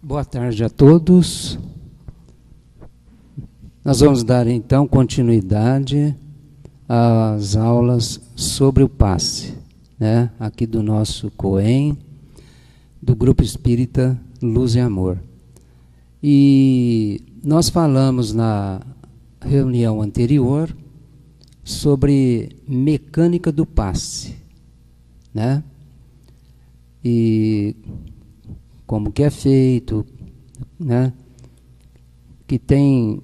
Boa tarde a todos. Nós vamos dar então continuidade às aulas sobre o passe, né? Aqui do nosso COEM, do Grupo Espírita Luz e Amor. E nós falamos na reunião anterior sobre mecânica do passe, né? E como que é feito, né? Que tem,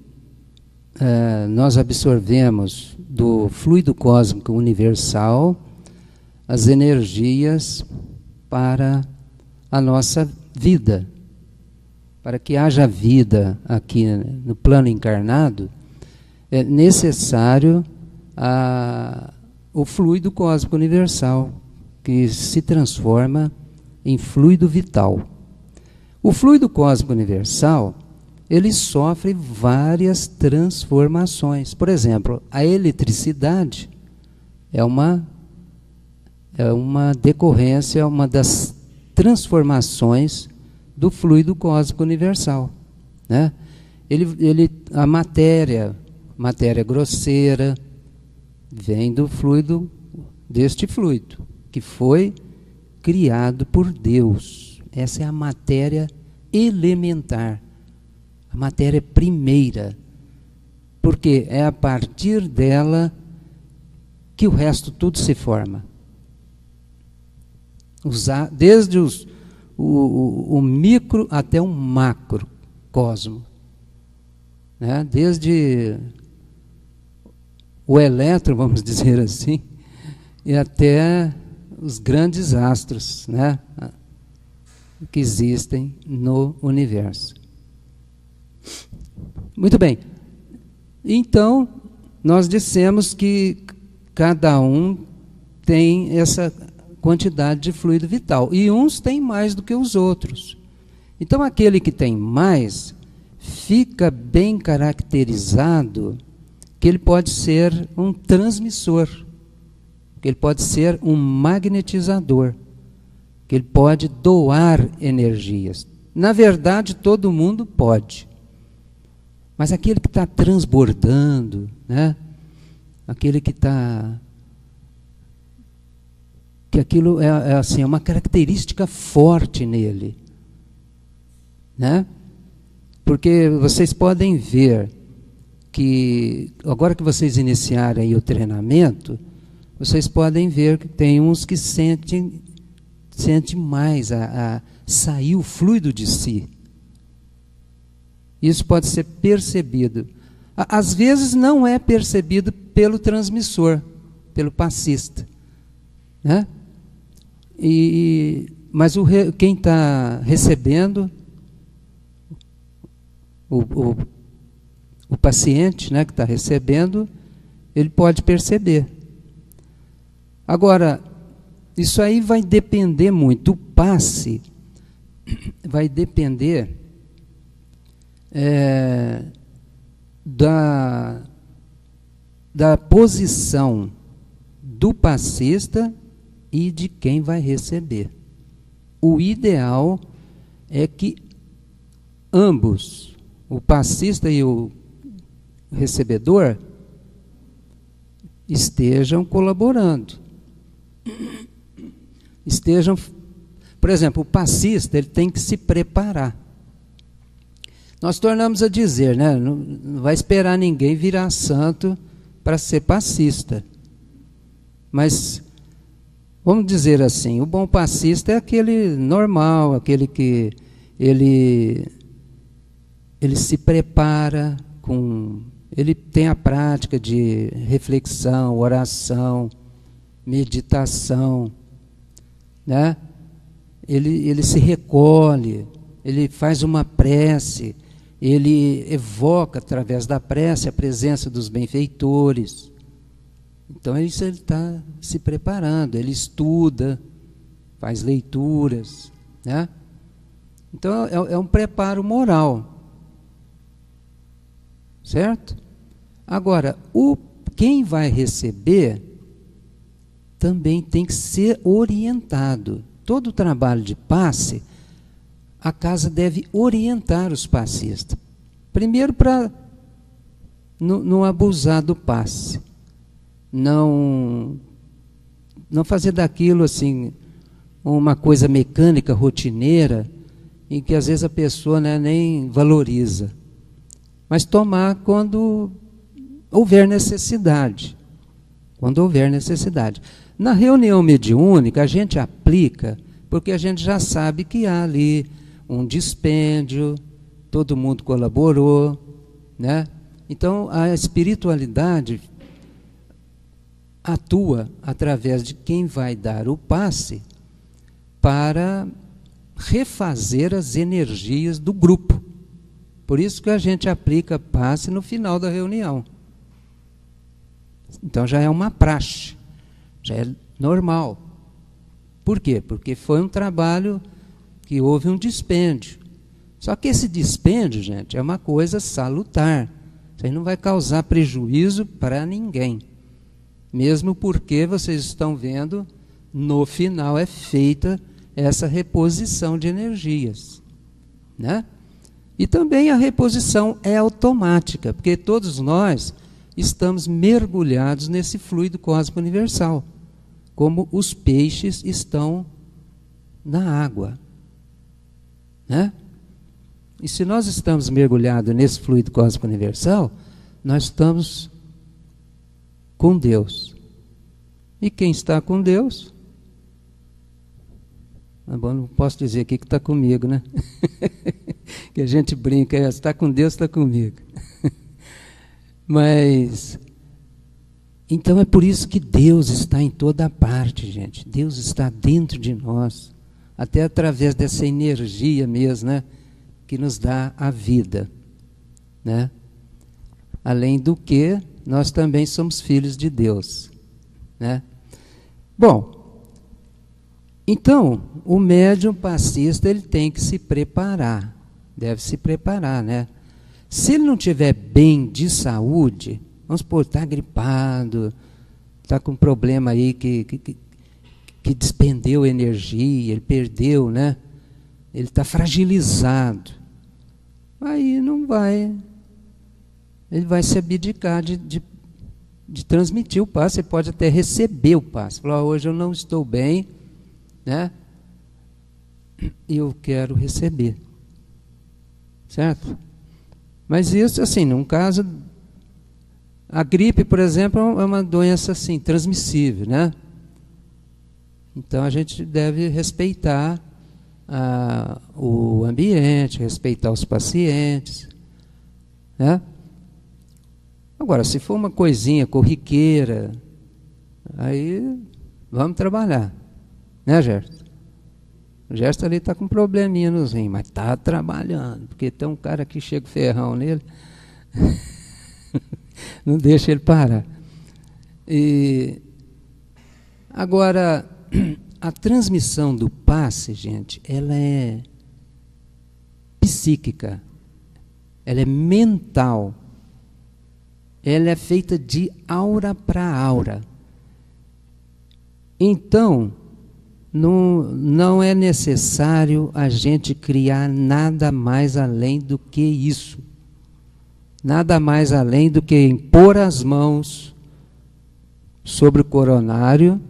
nós absorvemos do fluido cósmico universal as energias para a nossa vida. Para que haja vida aqui no plano encarnado, é necessário o fluido cósmico universal, que se transforma em fluido vital. O fluido cósmico universal, ele sofre várias transformações. Por exemplo, a eletricidade é uma decorrência, uma das transformações do fluido cósmico universal, né? A matéria grosseira, vem do fluido, deste fluido, que foi criado por Deus. Essa é a matéria elementar, a matéria primeira, porque é a partir dela que o resto tudo se forma. Desde o micro até o macro cosmo, né? Desde o elétron, vamos dizer assim, e até os grandes astros, né? Que existem no universo. Muito bem. Então, nós dissemos que cada um tem essa quantidade de fluido vital, e uns têm mais do que os outros. Então, aquele que tem mais, fica bem caracterizado que ele pode ser um transmissor, que ele pode ser um magnetizador, que ele pode doar energias. Na verdade, todo mundo pode. Mas aquele que está transbordando, né? Aquele que está... que aquilo assim, é uma característica forte nele, né? Porque vocês podem ver que, agora que vocês iniciarem o treinamento, vocês podem ver que tem uns que sente mais a sair o fluido de si. Isso pode ser percebido. Às vezes não é percebido pelo transmissor, pelo passista, né? Mas quem está recebendo, o paciente, né, que está recebendo, ele pode perceber. Agora, isso aí vai depender muito. O passe vai depender da posição do passista e de quem vai receber. O ideal é que ambos, o passista e o recebedor, estejam colaborando. Por exemplo, o passista, ele tem que se preparar. Nós tornamos a dizer, né, não vai esperar ninguém virar santo para ser passista. Mas, vamos dizer assim, o bom passista é aquele normal, aquele que ele se prepara, ele tem a prática de reflexão, oração, meditação, né? Ele se recolhe, ele faz uma prece, ele evoca através da prece a presença dos benfeitores. Então ele está se preparando, ele estuda, faz leituras, né? Então é um preparo moral, certo? Agora, quem vai receber também tem que ser orientado. Todo o trabalho de passe, a casa deve orientar os passistas. Primeiro, para não abusar do passe. Não fazer daquilo assim uma coisa mecânica, rotineira, em que às vezes a pessoa, né, nem valoriza. Mas tomar quando houver necessidade. Quando houver necessidade. Na reunião mediúnica, a gente aplica, porque a gente já sabe que há ali um dispêndio, todo mundo colaborou, né? Então, a espiritualidade atua através de quem vai dar o passe para refazer as energias do grupo. Por isso que a gente aplica passe no final da reunião. Então já é uma praxe, já é normal. Por quê? Porque foi um trabalho que houve um dispêndio. Só que esse dispêndio, gente, é uma coisa salutar. Isso aí não vai causar prejuízo para ninguém. Mesmo porque vocês estão vendo, no final é feita essa reposição de energias, né? E também a reposição é automática, porque todos nós estamos mergulhados nesse fluido cósmico universal, como os peixes estão na água, né? E se nós estamos mergulhados nesse fluido cósmico universal, nós estamos com Deus. E quem está com Deus? Ah, bom, não posso dizer aqui que está comigo, né? Que a gente brinca, se está com Deus, está comigo. Mas, então é por isso que Deus está em toda parte, gente. Deus está dentro de nós, até através dessa energia mesmo, né? Que nos dá a vida, né? Além do que, nós também somos filhos de Deus, né? Bom, então, o médium passista, ele tem que se preparar, deve se preparar, né? Se ele não estiver bem de saúde, vamos supor, está gripado, está com um problema aí que despendeu energia, ele perdeu, né? Ele está fragilizado. Aí não vai, ele vai se abdicar de transmitir o passe. Você pode até receber o passe. Falar, hoje eu não estou bem, né? E eu quero receber. Certo? Mas isso, assim, num caso... A gripe, por exemplo, é uma doença, assim, transmissível, né? Então, a gente deve respeitar o ambiente, respeitar os pacientes, né? Agora, se for uma coisinha corriqueira, aí vamos trabalhar, né, Gerson? O Gerson ali está com um probleminha nos rins, mas está trabalhando, porque tem um cara que chega o ferrão nele, não deixa ele parar. E agora, a transmissão do passe, gente, ela é psíquica, ela é mental, ela é feita de aura para aura. Então, não é necessário a gente criar nada mais além do que isso. Nada mais além do que impor as mãos sobre o coronário,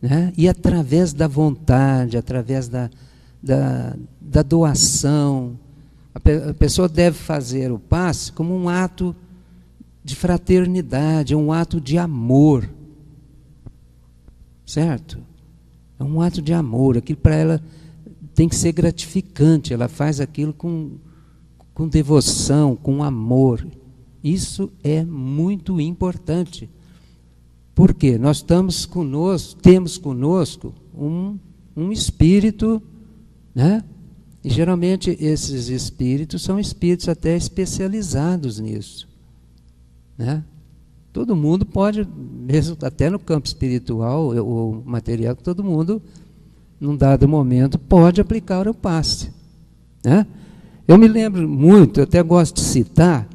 né? E através da vontade, através da doação. A pessoa deve fazer o passe como um ato de fraternidade, um ato de amor. Certo? É um ato de amor. Aquilo para ela tem que ser gratificante. Ela faz aquilo com devoção, com amor. Isso é muito importante. Por quê? Nós temos conosco um espírito, né? E geralmente esses espíritos são espíritos até especializados nisso, né? Todo mundo pode, mesmo até no campo espiritual, o material, todo mundo, num dado momento, pode aplicar o passe, né? Eu me lembro muito, eu até gosto de citar,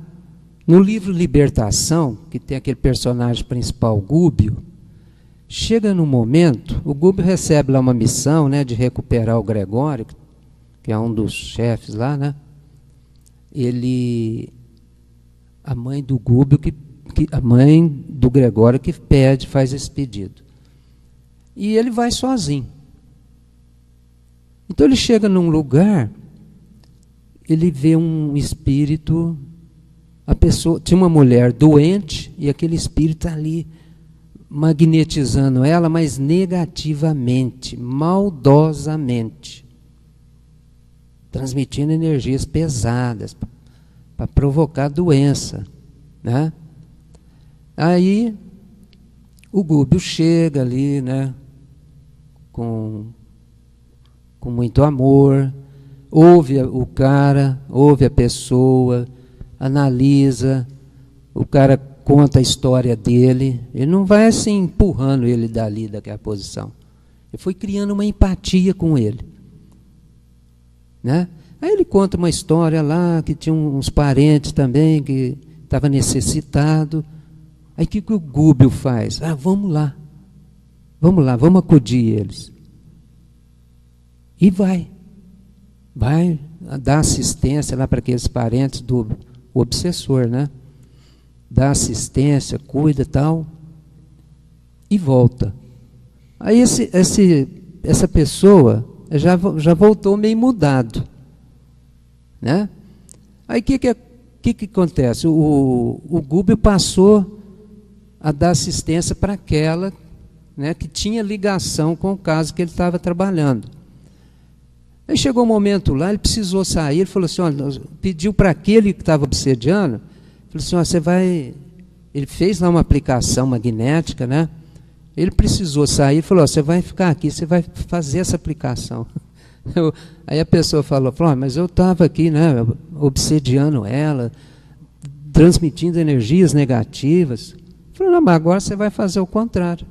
no livro Libertação, que tem aquele personagem principal, Gúbio, chega num momento, o Gúbio recebe lá uma missão, né, de recuperar o Gregório, que é um dos chefes lá, né? A mãe do Gúbio, a mãe do Gregório que faz esse pedido. E ele vai sozinho. Então ele chega num lugar, ele vê um espírito, tinha uma mulher doente, e aquele espírito está ali magnetizando ela, mas negativamente, maldosamente, transmitindo energias pesadas para provocar doença, né? Aí o Gúbio chega ali, né, com muito amor, ouve o cara, ouve a pessoa, analisa, o cara conta a história dele, ele não vai assim empurrando ele dali daquela posição. Ele foi criando uma empatia com ele, né? Aí ele conta uma história lá, que tinha uns parentes também, que estava necessitado. Aí o que o Gúbio faz? Vamos lá, vamos acudir eles. E vai dar assistência lá para aqueles parentes do obsessor, né? Dá assistência, cuida e tal, e volta. Aí essa pessoa já voltou meio mudado, né? Aí o que acontece? O Gúbio passou a dar assistência para aquela, né, que tinha ligação com o caso que ele estava trabalhando. Aí chegou um momento lá, ele precisou sair, ele falou assim, olha, pediu para aquele que estava obsediando, falou assim, ó, você vai... Ele fez lá uma aplicação magnética, né? Ele precisou sair e falou, ó, você vai ficar aqui, você vai fazer essa aplicação. Aí a pessoa falou, mas eu estava aqui, né, obsediando ela, transmitindo energias negativas. Falou, não, mas agora você vai fazer o contrário.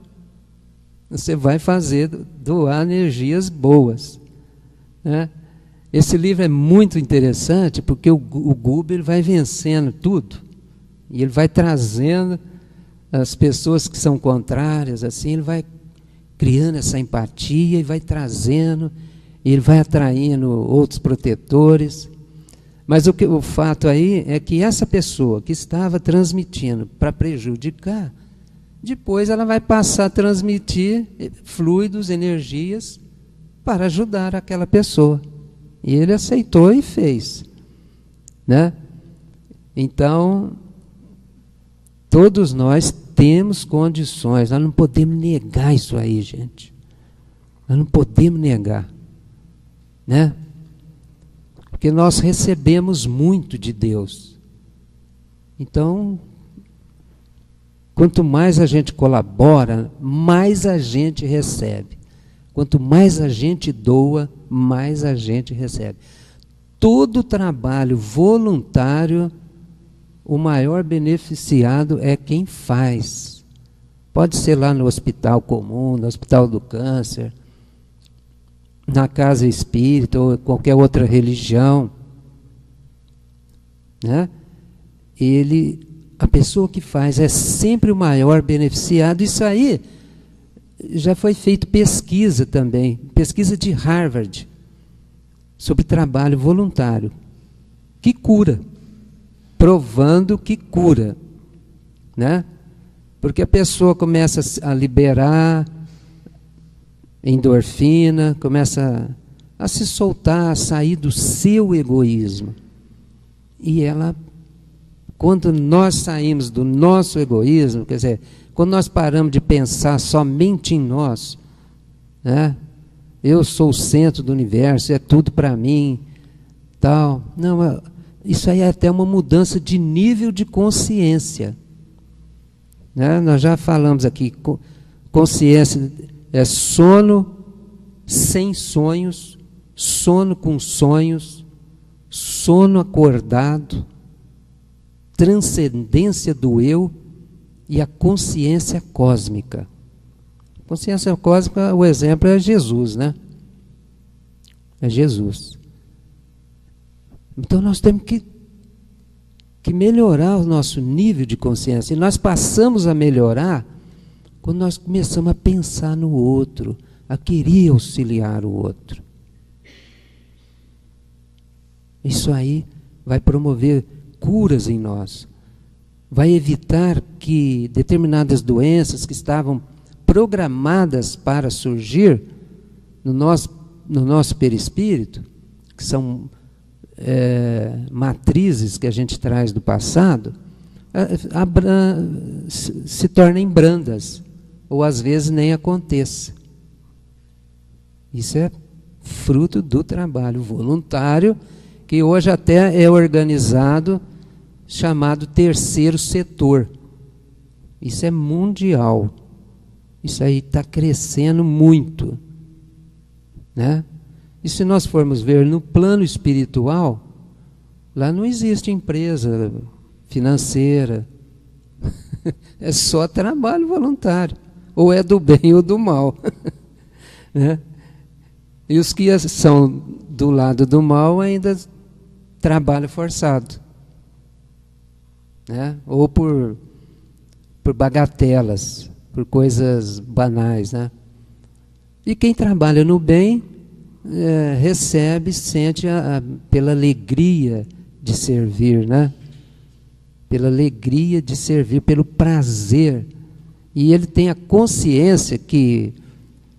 Você vai doar energias boas, né? Esse livro é muito interessante porque o Gúbio ele vai vencendo tudo e ele vai trazendo as pessoas que são contrárias, assim, ele vai criando essa empatia e vai trazendo, e ele vai atraindo outros protetores. Mas o fato aí é que essa pessoa que estava transmitindo para prejudicar, depois ela vai passar a transmitir fluidos, energias para ajudar aquela pessoa. E ele aceitou e fez, né? Então, todos nós temos condições, nós não podemos negar isso aí, gente. Nós não podemos negar, né? Porque nós recebemos muito de Deus. Então, quanto mais a gente colabora, mais a gente recebe. Quanto mais a gente doa, mais a gente recebe. Todo trabalho voluntário, o maior beneficiado é quem faz. Pode ser lá no hospital comum, no hospital do câncer, na casa espírita ou qualquer outra religião, né? A pessoa que faz é sempre o maior beneficiado. Isso aí já foi feito pesquisa também, pesquisa de Harvard, sobre trabalho voluntário, que cura, provando que cura, né? Porque a pessoa começa a liberar endorfina, começa a se soltar, a sair do seu egoísmo. E quando nós saímos do nosso egoísmo, quer dizer, quando nós paramos de pensar somente em nós, né? Eu sou o centro do universo, é tudo para mim, tal. Não, isso aí é até uma mudança de nível de consciência, né? Nós já falamos aqui, consciência é sono sem sonhos, sono com sonhos, sono acordado, transcendência do eu e a consciência cósmica. Consciência cósmica, o exemplo é Jesus, né? É Jesus. Então nós temos que melhorar o nosso nível de consciência. E nós passamos a melhorar quando nós começamos a pensar no outro, a querer auxiliar o outro. Isso aí vai promover curas em nós. Vai evitar que determinadas doenças que estavam programadas para surgir no nosso perispírito, que são matrizes que a gente traz do passado, se tornem brandas, ou às vezes nem aconteça. Isso é fruto do trabalho voluntário, que hoje até é organizado, chamado terceiro setor. Isso é mundial. Isso aí está crescendo muito, né? E se nós formos ver no plano espiritual, lá não existe empresa financeira. É só trabalho voluntário. Ou é do bem ou do mal. Né? E os que são do lado do mal ainda trabalho forçado. Né? Ou por bagatelas, por coisas banais. Né? E quem trabalha no bem recebe, sente pela alegria de servir, né? Pela alegria de servir, pelo prazer. E ele tem a consciência que,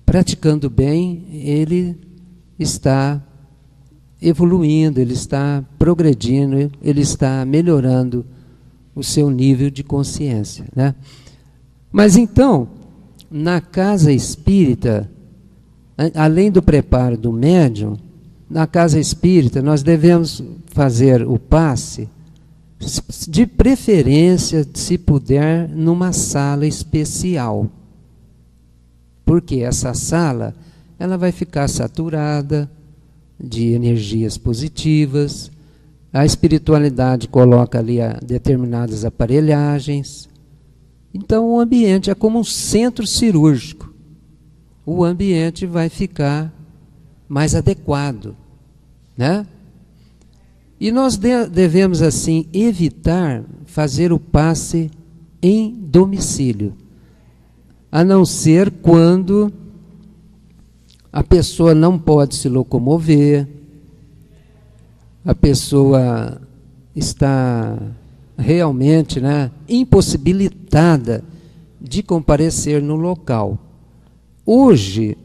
praticando bem, ele está evoluindo, ele está progredindo, ele está melhorando o seu nível de consciência, né? Mas então, na casa espírita, além do preparo do médium, na casa espírita nós devemos fazer o passe, de preferência, se puder, numa sala especial. Porque essa sala, ela vai ficar saturada de energias positivas, a espiritualidade coloca ali determinadas aparelhagens. Então o ambiente é como um centro cirúrgico. O ambiente vai ficar mais adequado, né? E nós devemos, assim, evitar fazer o passe em domicílio, a não ser quando a pessoa não pode se locomover, a pessoa está realmente, né, impossibilitada de comparecer no local. Hoje,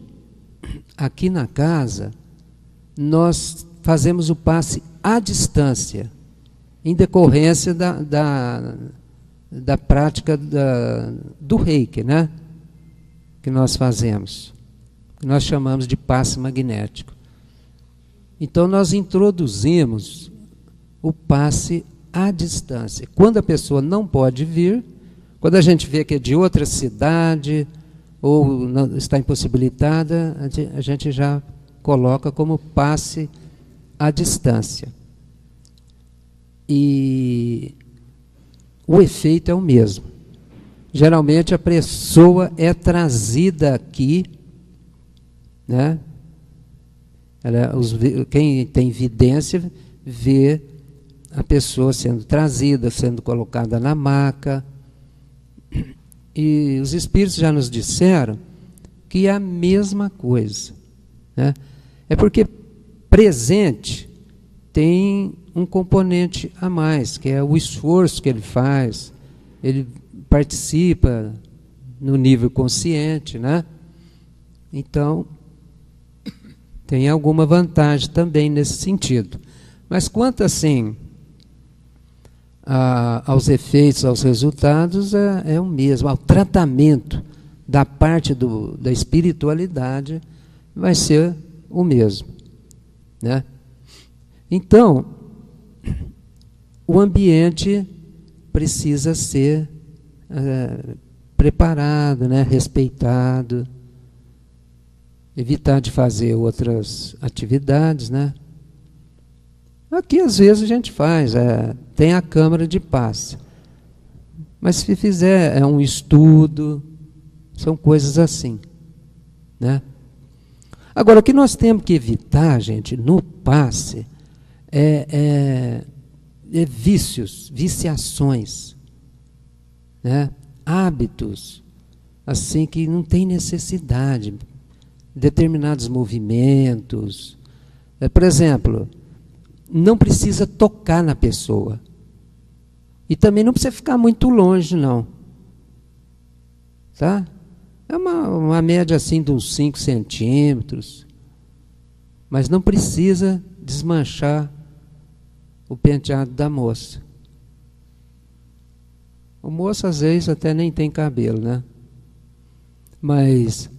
aqui na casa, nós fazemos o passe à distância, em decorrência da prática do reiki, né? Que nós fazemos, que nós chamamos de passe magnético. Então nós introduzimos o passe à distância. Quando a pessoa não pode vir, quando a gente vê que é de outra cidade, ou não, está impossibilitada, a gente já coloca como passe à distância. E o efeito é o mesmo. Geralmente a pessoa é trazida aqui, né? Quem tem vidência vê a pessoa sendo trazida, sendo colocada na maca. E os espíritos já nos disseram que é a mesma coisa, né? É porque presente tem um componente a mais, que é o esforço que ele faz, ele participa no nível consciente, né? Então, tem alguma vantagem também nesse sentido. Mas quanto assim aos efeitos, aos resultados, é o mesmo. Ao tratamento da parte da espiritualidade vai ser o mesmo, né? Então, o ambiente precisa ser preparado, né? Respeitado, evitar de fazer outras atividades, né? Aqui às vezes a gente faz, tem a câmara de passe, mas se fizer um estudo, são coisas assim, né? Agora, o que nós temos que evitar, gente, no passe, vícios, viciações, né? Hábitos, assim, que não tem necessidade, determinados movimentos. Por exemplo, não precisa tocar na pessoa. E também não precisa ficar muito longe, não. Tá? É uma média assim de uns 5 centímetros. Mas não precisa desmanchar o penteado da moça. O moço às vezes até nem tem cabelo, né? Mas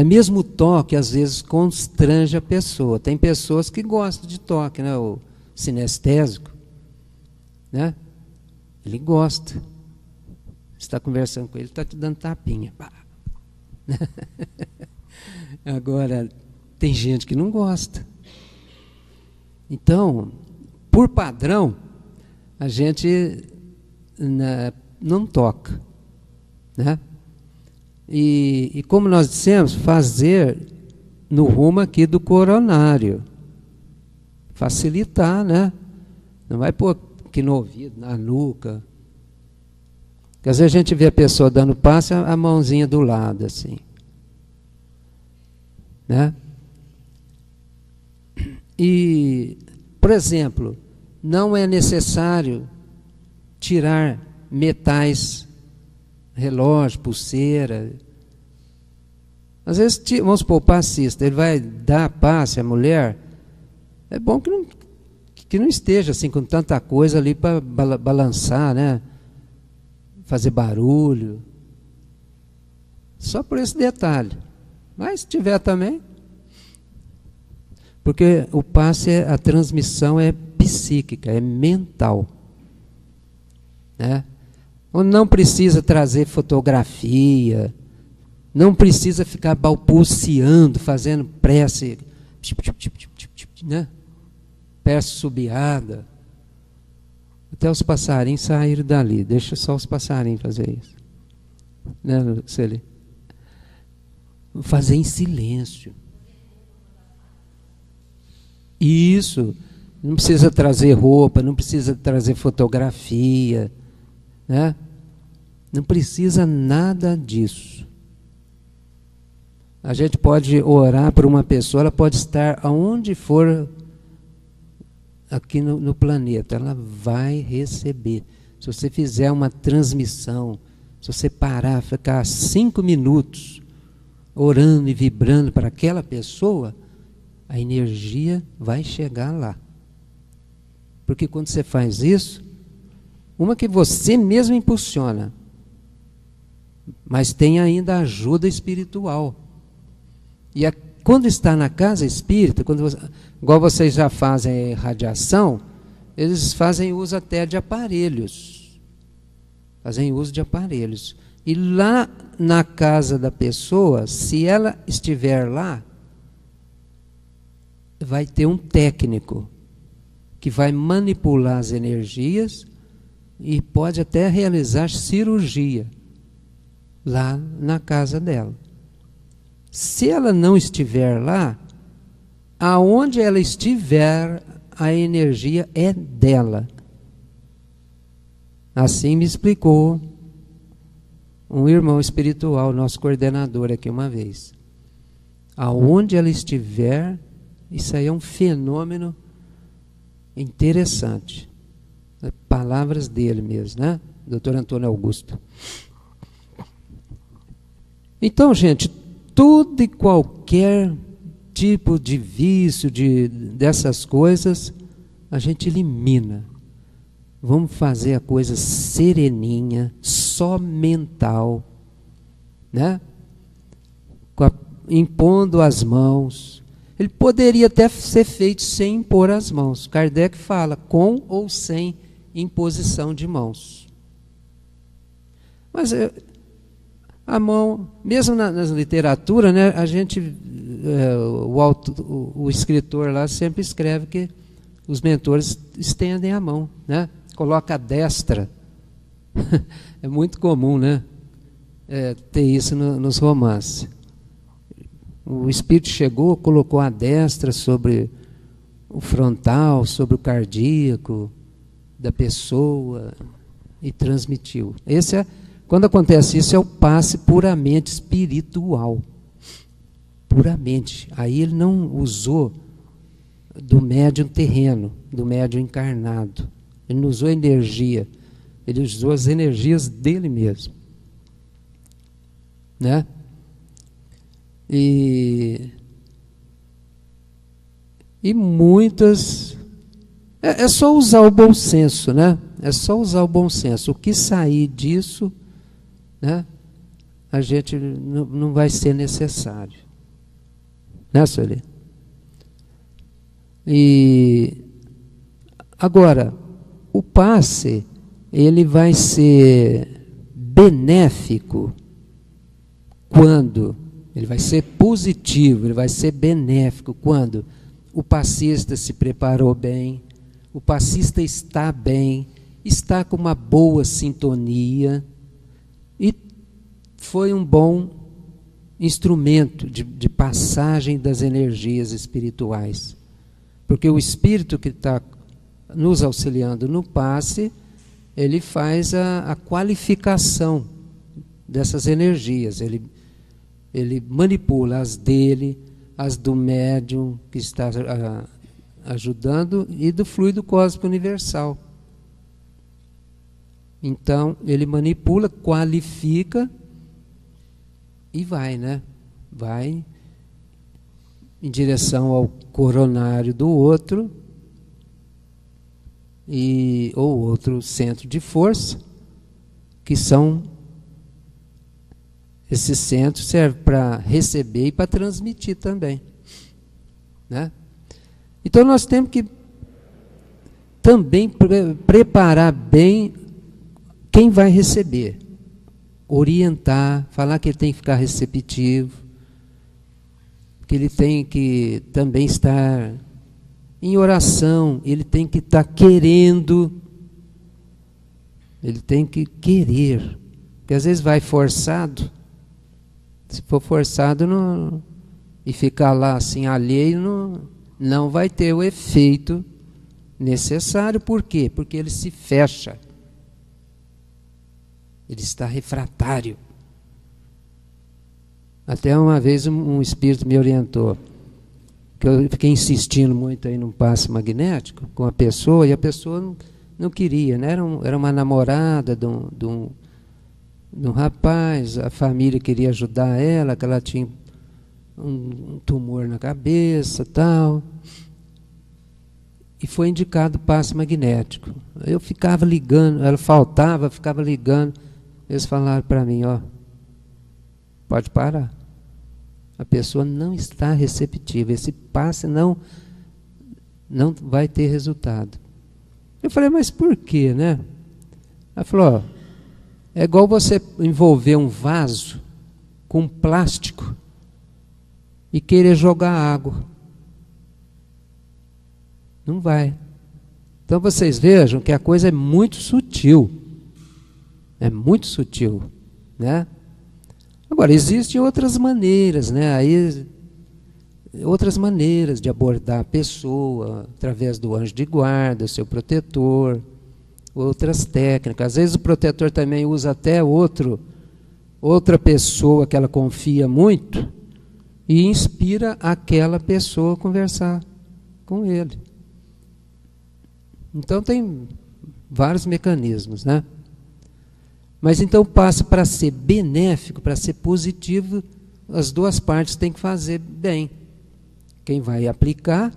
mesmo o toque às vezes constrange a pessoa. Tem pessoas que gostam de toque, né? O sinestésico, né? Ele gosta. Você está conversando com ele, está te dando tapinha. Agora, tem gente que não gosta. Então, por padrão, a gente não toca, né? E como nós dissemos, fazer no rumo aqui do coronário. Facilitar, né? Não vai pôr aqui no ouvido, na nuca. Porque às vezes a gente vê a pessoa dando passe, a mãozinha do lado, assim. Né? E, por exemplo, não é necessário tirar metais, relógio, pulseira. Às vezes, vamos supor, o passista, ele vai dar passe à mulher, é bom que não esteja assim com tanta coisa ali para balançar, né? Fazer barulho. Só por esse detalhe. Mas se tiver também. Porque o passe, a transmissão é psíquica, é mental. Né? Não precisa trazer fotografia, não precisa ficar balbuciando, fazendo prece, né? Prece subiada. Até os passarinhos saíram dali. Deixa só os passarinhos fazer isso. Né, Celi? Fazer em silêncio. Isso. Não precisa trazer roupa, não precisa trazer fotografia. Né? Não precisa nada disso. A gente pode orar por uma pessoa, ela pode estar aonde for aqui no planeta, ela vai receber. Se você fizer uma transmissão, se você parar, ficar 5 minutos orando e vibrando para aquela pessoa, a energia vai chegar lá. Porque quando você faz isso, uma que você mesmo impulsiona, mas tem ainda a ajuda espiritual. E quando está na casa espírita, igual vocês já fazem radiação, eles fazem uso até de aparelhos. Fazem uso de aparelhos. E lá na casa da pessoa, se ela estiver lá, vai ter um técnico que vai manipular as energias e pode até realizar cirurgia lá na casa dela. Se ela não estiver lá, aonde ela estiver, a energia é dela. Assim me explicou um irmão espiritual, nosso coordenador aqui uma vez. Aonde ela estiver, isso aí é um fenômeno interessante. Palavras dele mesmo, né? Dr. Antônio Augusto. Então, gente, tudo e qualquer tipo de vício, dessas coisas, a gente elimina. Vamos fazer a coisa sereninha, só mental, né? Impondo as mãos. Ele poderia até ser feito sem impor as mãos. Kardec fala, com ou sem imposição de mãos. Mas a mão, mesmo na literatura, né, a gente, o escritor lá sempre escreve que os mentores estendem a mão, né? Coloca a destra. É muito comum, né? Ter isso nos romances. O espírito chegou, colocou a destra sobre o frontal, sobre o cardíaco da pessoa e transmitiu. Quando acontece isso, é o passe puramente espiritual. Puramente. Aí ele não usou do médium terreno, do médium encarnado. Ele não usou energia, ele usou as energias dele mesmo. Né? E muitas... É só usar o bom senso, né? É só usar o bom senso. O que sair disso, né, a gente não vai ser necessário. Né, Sueli? E agora, o passe, ele vai ser benéfico quando? Ele vai ser positivo, ele vai ser benéfico quando o passista se preparou bem, o passista está bem, está com uma boa sintonia e foi um bom instrumento de passagem das energias espirituais. Porque o espírito que está nos auxiliando no passe, ele faz a qualificação dessas energias. Ele manipula as dele, as do médium que está ajudando e do fluido cósmico universal. Então, ele manipula, qualifica e vai, né? Vai em direção ao coronário do outro ou outro centro de força, que são... Esse centro serve para receber e para transmitir também. Né? Então, nós temos que também preparar bem quem vai receber. Orientar, falar que ele tem que ficar receptivo, que ele tem que também estar em oração, ele tem que estar querendo, ele tem que querer. Porque às vezes vai forçado. Se for forçado e ficar lá assim alheio, não vai ter o efeito necessário. Por quê? Porque ele se fecha. Ele está refratário. Até uma vez um espírito me orientou, que eu fiquei insistindo muito aí num passe magnético com a pessoa, e a pessoa não queria, né? Era uma namorada de um rapaz, a família queria ajudar ela, que ela tinha um tumor na cabeça, tal. E foi indicado passe magnético. Eu ficava ligando, ela faltava, ficava ligando. Eles falaram para mim, ó, pode parar. A pessoa não está receptiva, esse passe não vai ter resultado. Eu falei, mas por quê, né? Ela falou, ó, é igual você envolver um vaso com plástico e querer jogar água. Não vai. Então vocês vejam que a coisa é muito sutil. É muito sutil, né? Agora, existem outras maneiras, né? Aí, outras maneiras de abordar a pessoa, através do anjo de guarda, seu protetor, outras técnicas. Às vezes o protetor também usa até outra pessoa que ela confia muito e inspira aquela pessoa a conversar com ele. Então tem vários mecanismos, né? Mas então passa para ser benéfico, para ser positivo, as duas partes têm que fazer bem. Quem vai aplicar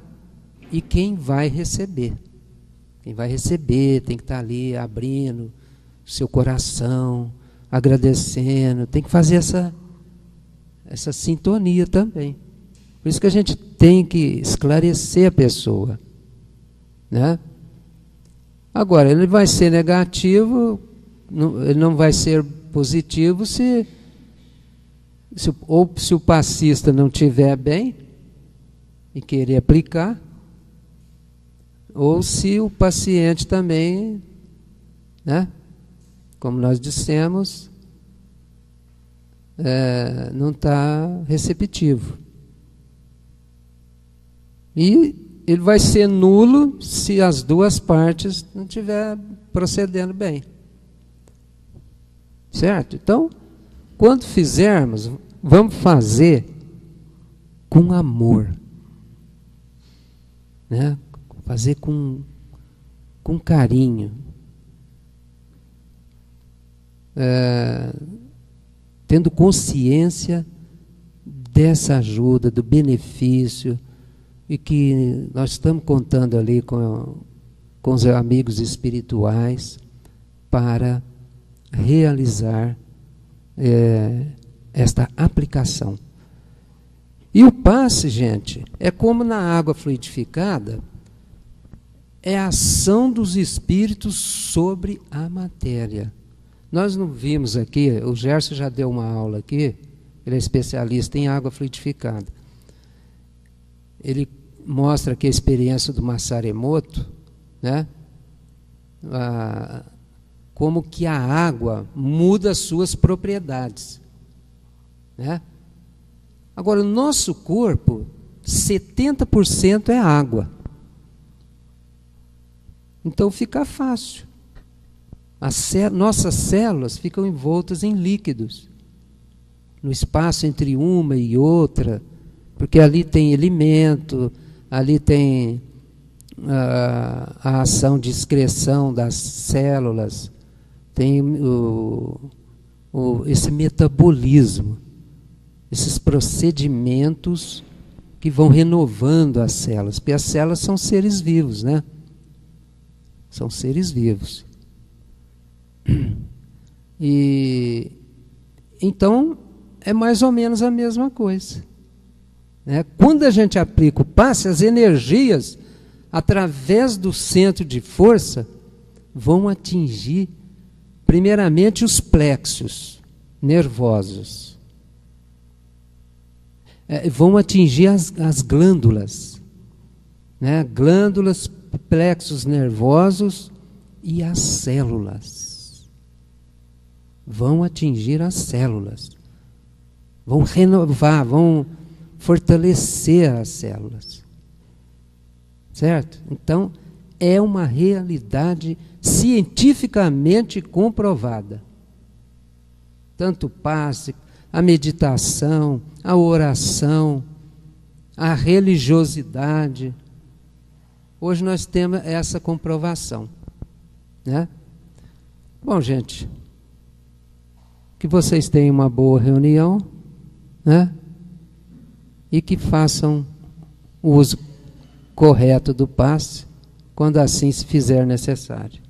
e quem vai receber. Quem vai receber tem que estar ali abrindo o seu coração, agradecendo, tem que fazer essa sintonia também. Por isso que a gente tem que esclarecer a pessoa, né? Agora, ele vai ser negativo, ele não vai ser positivo se o passista não estiver bem e querer aplicar, ou se o paciente também, né, como nós dissemos, não está receptivo. E ele vai ser nulo se as duas partes não estiverem procedendo bem. Certo? Então, quando fizermos, vamos fazer com amor. né? Fazer com carinho. Tendo consciência dessa ajuda, do benefício, e que nós estamos contando ali com os amigos espirituais para realizar esta aplicação. E o passe, gente, é como na água fluidificada, é a ação dos espíritos sobre a matéria. Nós não vimos aqui, o Gerson já deu uma aula aqui, ele é especialista em água fluidificada. Ele mostra aqui a experiência do Masaru Emoto, né? Como que a água muda as suas propriedades, né? Agora, o nosso corpo, 70% é água. Então fica fácil. Nossas células ficam envoltas em líquidos, no espaço entre uma e outra, porque ali tem alimento, ali tem a ação de excreção das células, tem esse metabolismo, esses procedimentos que vão renovando as células, porque as células são seres vivos, né? São seres vivos. E então é mais ou menos a mesma coisa, né? Quando a gente aplica o passe, as energias através do centro de força vão atingir primeiramente os plexos nervosos, vão atingir as glândulas, né? Glândulas, plexos nervosos e as células. Vão atingir as células, vão renovar, vão fortalecer as células, certo? Então, é uma realidade cientificamente comprovada. Tanto o passe, a meditação, a oração, a religiosidade. Hoje nós temos essa comprovação, né? Bom, gente, que vocês tenham uma boa reunião, né? E que façam o uso correto do passe, quando assim se fizer necessário.